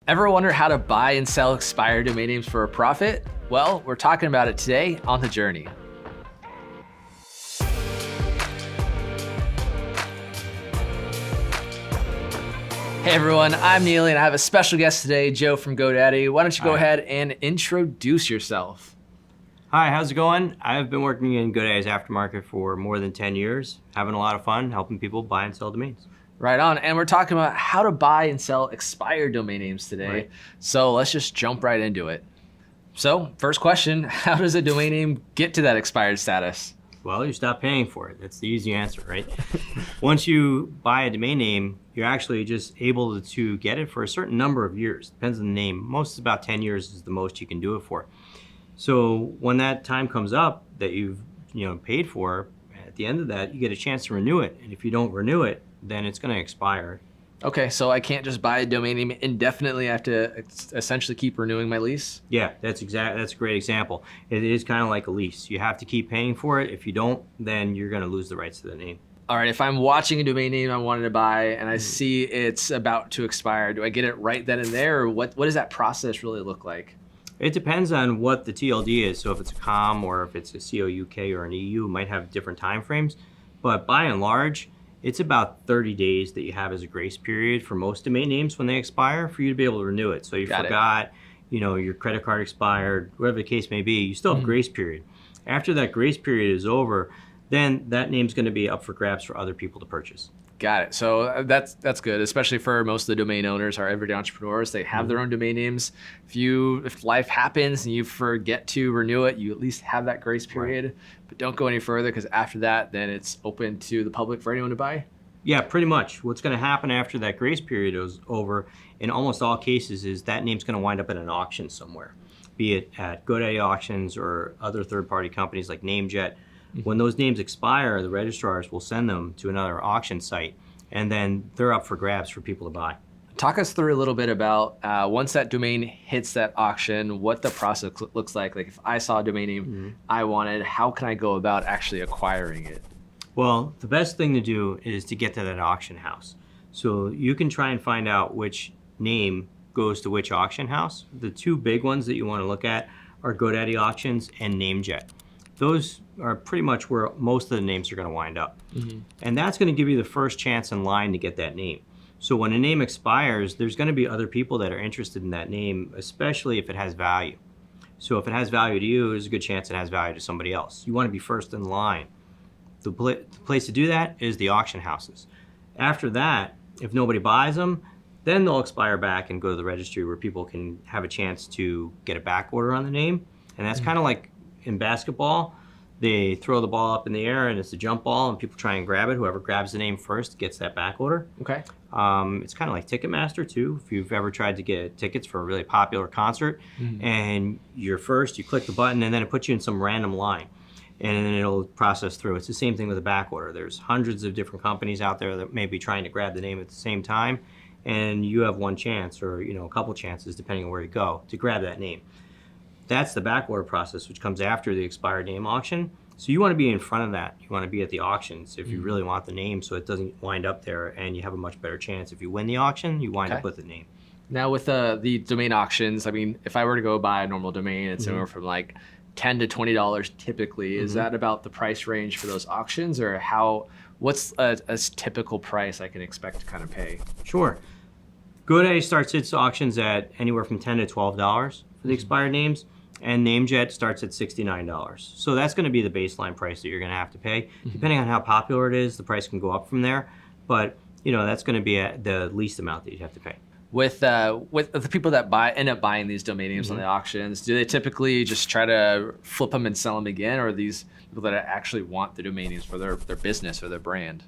Ever wonder how to buy and sell expired domain names for a profit? Well, we're talking about it today on The Journey. Hey everyone, I'm Neely and I have a special guest today, Joe from GoDaddy. Why don't you go ahead and introduce yourself? Hi, how's it going? I've been working in GoDaddy's aftermarket for more than 10 years, having a lot of fun helping people buy and sell domains. Right on, and we're talking about how to buy and sell expired domain names today. Right. So let's just jump right into it. So first question, how does a domain name get to that expired status? Well, you stop paying for it. That's the easy answer, right? Once you buy a domain name, you're actually just able to get it for a certain number of years. Depends on the name. Most is about 10 years is the most you can do it for. So when that time comes up that you've paid for, at the end of that, you get a chance to renew it. And if you don't renew it, then it's going to expire. Okay, so I can't just buy a domain name indefinitely. I have to essentially keep renewing my lease? Yeah, that's a great example. It is kind of like a lease. You have to keep paying for it. If you don't, then you're going to lose the rights to the name. All right, if I'm watching a domain name I wanted to buy and I see it's about to expire, do I get it right then and there, or what does that process really look like? It depends on what the TLD is. So if it's a COM or if it's a COUK or an EU, it might have different time frames. But by and large, it's about 30 days that you have as a grace period for most domain names when they expire for you to be able to renew it. So you forgot, your credit card expired, whatever the case may be, you still have a grace period. After that grace period is over, then that name's going to be up for grabs for other people to purchase. Got it. So that's good, especially for most of the domain owners, our everyday entrepreneurs. They have their own domain names. If life happens and you forget to renew it, you at least have that grace period. Right. But don't go any further, because after that, then it's open to the public for anyone to buy. Yeah, pretty much. What's going to happen after that grace period is over, in almost all cases, is that name's going to wind up at an auction somewhere, be it at GoDaddy auctions or other third-party companies like NameJet. When those names expire, the registrars will send them to another auction site, and then they're up for grabs for people to buy. Talk us through a little bit about once that domain hits that auction, what the process looks like. Like if I saw a domain name I wanted, how can I go about actually acquiring it? Well, the best thing to do is to get to that auction house. So you can try and find out which name goes to which auction house. The two big ones that you want to look at are GoDaddy auctions and NameJet. Those are pretty much where most of the names are going to wind up. And that's going to give you the first chance in line to get that name. So when a name expires, there's going to be other people that are interested in that name, especially if it has value. So if it has value to you, there's a good chance it has value to somebody else. You want to be first in line. The place to do that is the auction houses. After that, if nobody buys them, then they'll expire back and go to the registry where people can have a chance to get a back order on the name. And that's kind of like in basketball. They throw the ball up in the air and it's a jump ball and people try and grab it. Whoever grabs the name first gets that back order. Okay. It's kind of like Ticketmaster too. If you've ever tried to get tickets for a really popular concert and you're first, you click the button and then it puts you in some random line and then it'll process through. It's the same thing with a back order. There's hundreds of different companies out there that may be trying to grab the name at the same time, and you have one chance or a couple chances depending on where you go to grab that name. That's the backorder process, which comes after the expired name auction. So you want to be in front of that. You want to be at the auctions if you really want the name, so it doesn't wind up there, and you have a much better chance. If you win the auction, you wind up with the name. Now with the domain auctions, I mean, if I were to go buy a normal domain, it's anywhere from like $10 to $20 typically. Is that about the price range for those auctions, or what's a typical price I can expect to kind of pay? Sure. GoDaddy starts its auctions at anywhere from $10 to $12 for the expired names, and NameJet starts at $69. So that's going to be the baseline price that you're going to have to pay. Depending on how popular it is, the price can go up from there, but that's going to be at the least amount that you'd have to pay. With the people that end up buying these domain names on the auctions, do they typically just try to flip them and sell them again, or are these people that actually want the domain names for their business or their brand?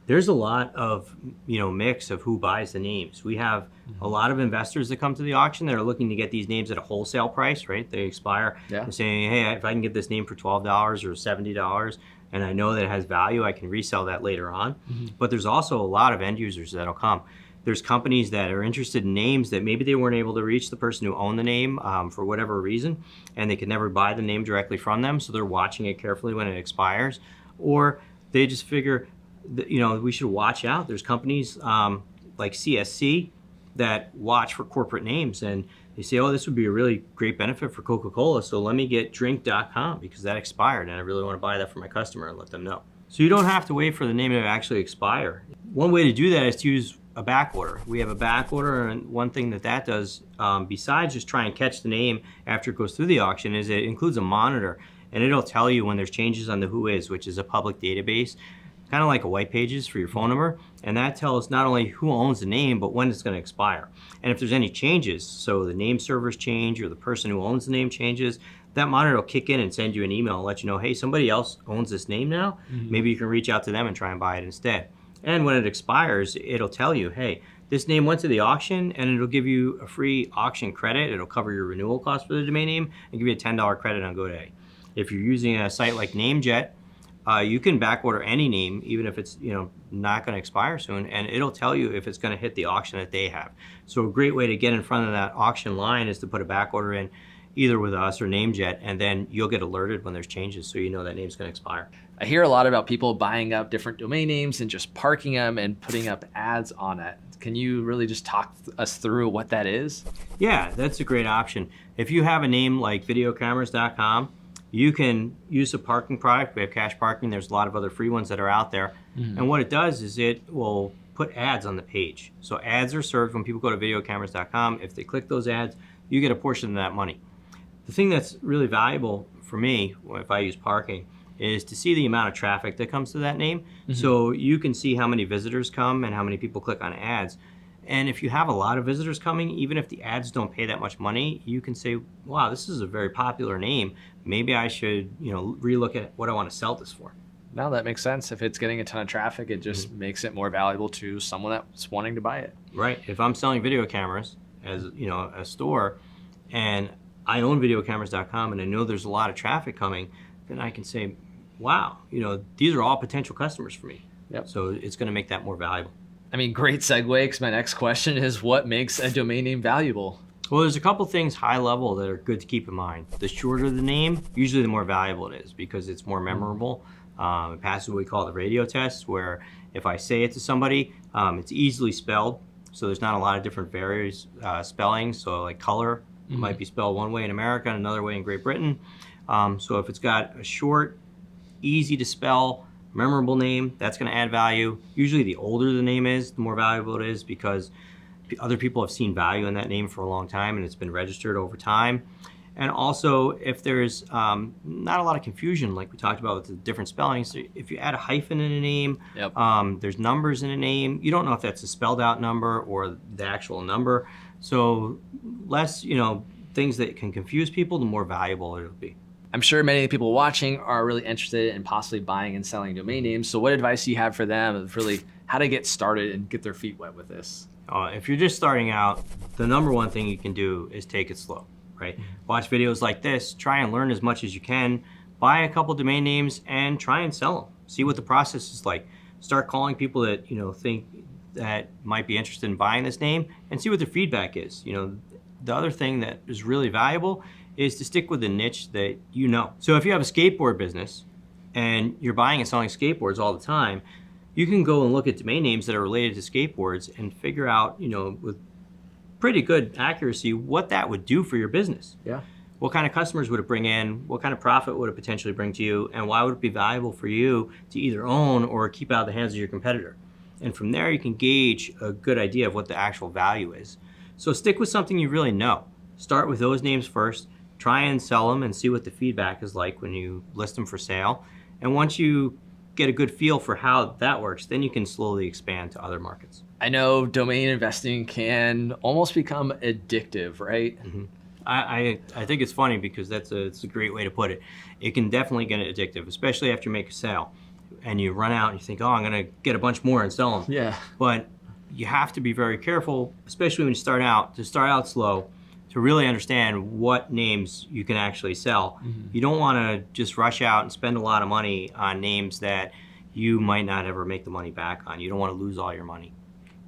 There's a lot of mix of who buys the names. We have a lot of investors that come to the auction that are looking to get these names at a wholesale price, right? They expire. They're saying, hey, if I can get this name for $12 or $70 and I know that it has value, I can resell that later on. But there's also a lot of end users that'll come. There's companies that are interested in names that maybe they weren't able to reach the person who owned the name for whatever reason, and they could never buy the name directly from them, so they're watching it carefully when it expires. Or they just figure, we should watch out. There's companies like CSC that watch for corporate names and they say, oh, this would be a really great benefit for Coca-Cola, so let me get drink.com because that expired and I really want to buy that for my customer and let them know. So you don't have to wait for the name to actually expire. One way to do that is to use a back order. We have a back order, and one thing that does, besides just try and catch the name after it goes through the auction, is it includes a monitor, and it'll tell you when there's changes on the Whois, which is a public database, kind of like a white pages for your phone number, and that tells not only who owns the name, but when it's going to expire. And if there's any changes, so the name servers change or the person who owns the name changes, that monitor will kick in and send you an email and let you know, hey, somebody else owns this name now. Maybe you can reach out to them and try and buy it instead. And when it expires, it'll tell you, hey, this name went to the auction, and it'll give you a free auction credit. It'll cover your renewal cost for the domain name and give you a $10 credit on GoDaddy. If you're using a site like NameJet, you can backorder any name, even if it's not going to expire soon, and it'll tell you if it's going to hit the auction that they have. So a great way to get in front of that auction line is to put a backorder in, either with us or NameJet, and then you'll get alerted when there's changes, so you know that name's going to expire. I hear a lot about people buying up different domain names and just parking them and putting up ads on it. Can you really just talk us through what that is? Yeah, that's a great option. If you have a name like videocameras.com, you can use a parking product. We have cash parking. There's a lot of other free ones that are out there. And what it does is it will put ads on the page. So ads are served when people go to videocameras.com. If they click those ads, you get a portion of that money. The thing that's really valuable for me, if I use parking, is to see the amount of traffic that comes to that name. So you can see how many visitors come and how many people click on ads. And if you have a lot of visitors coming, even if the ads don't pay that much money, you can say, wow, this is a very popular name. Maybe I should, relook at what I want to sell this for. No, that makes sense. If it's getting a ton of traffic, it just makes it more valuable to someone that's wanting to buy it. Right. If I'm selling video cameras as, a store, and I own videocameras.com and I know there's a lot of traffic coming, then I can say, wow, these are all potential customers for me. Yep. So it's going to make that more valuable. I mean, great segue, because my next question is, what makes a domain name valuable? Well, there's a couple things high level that are good to keep in mind. The shorter the name, usually the more valuable it is because it's more memorable. It passes what we call the radio test, where if I say it to somebody, it's easily spelled. So there's not a lot of different various spellings. So like color might be spelled one way in America and another way in Great Britain. So if it's got a short, easy to spell, memorable name, that's going to add value. Usually the older the name is, the more valuable it is because other people have seen value in that name for a long time and it's been registered over time. And also if there's not a lot of confusion like we talked about with the different spellings, if you add a hyphen in a name, there's numbers in a name, you don't know if that's a spelled out number or the actual number. So less, things that can confuse people, the more valuable it'll be. I'm sure many people watching are really interested in possibly buying and selling domain names. So what advice do you have for them of really how to get started and get their feet wet with this? If you're just starting out, the number one thing you can do is take it slow, right? Watch videos like this, try and learn as much as you can, buy a couple domain names and try and sell them. See what the process is like. Start calling people that, think that might be interested in buying this name and see what their feedback is. The other thing that is really valuable is to stick with the niche that you know. So if you have a skateboard business and you're buying and selling skateboards all the time, you can go and look at domain names that are related to skateboards and figure out, with pretty good accuracy, what that would do for your business. Yeah. What kind of customers would it bring in? What kind of profit would it potentially bring to you? And why would it be valuable for you to either own or keep out of the hands of your competitor? And from there, you can gauge a good idea of what the actual value is. So stick with something you really know. Start with those names first. Try and sell them and see what the feedback is like when you list them for sale. And once you get a good feel for how that works, then you can slowly expand to other markets. I know domain investing can almost become addictive, right? I think it's funny because it's a great way to put it. It can definitely get addictive, especially after you make a sale and you run out and you think, oh, I'm going to get a bunch more and sell them. Yeah. But you have to be very careful, especially when you start out slow, to really understand what names you can actually sell. You don't want to just rush out and spend a lot of money on names that you might not ever make the money back on. You don't want to lose all your money.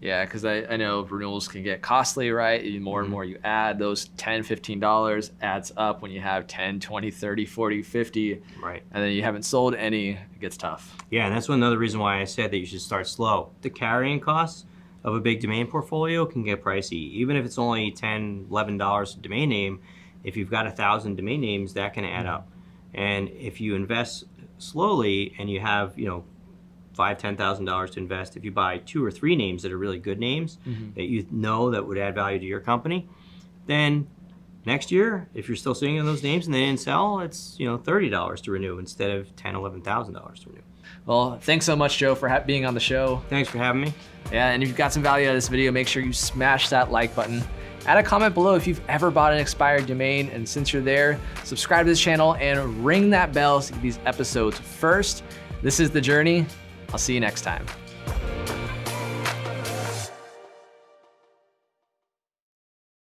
Yeah, because I know renewals can get costly, right? The more and more you add, those $10, $15 adds up when you have 10, 20, 30, 40, 50. Right. And then you haven't sold any, it gets tough. Yeah, and that's another reason why I said that you should start slow. The carrying costs of a big domain portfolio can get pricey. Even if it's only $10, $11 a domain name, if you've got 1,000 domain names, that can add up. And if you invest slowly and you have, $5,000, $10,000 to invest, if you buy 2 or 3 names that are really good names that you know that would add value to your company, then next year, if you're still sitting on those names and they didn't sell, it's $30 to renew instead of $10,000, $11,000 to renew. Well, thanks so much, Joe, for being on the show. Thanks for having me. Yeah, and if you've got some value out of this video, make sure you smash that like button. Add a comment below if you've ever bought an expired domain, and since you're there, subscribe to this channel and ring that bell so you get these episodes first. This is The Journey. I'll see you next time.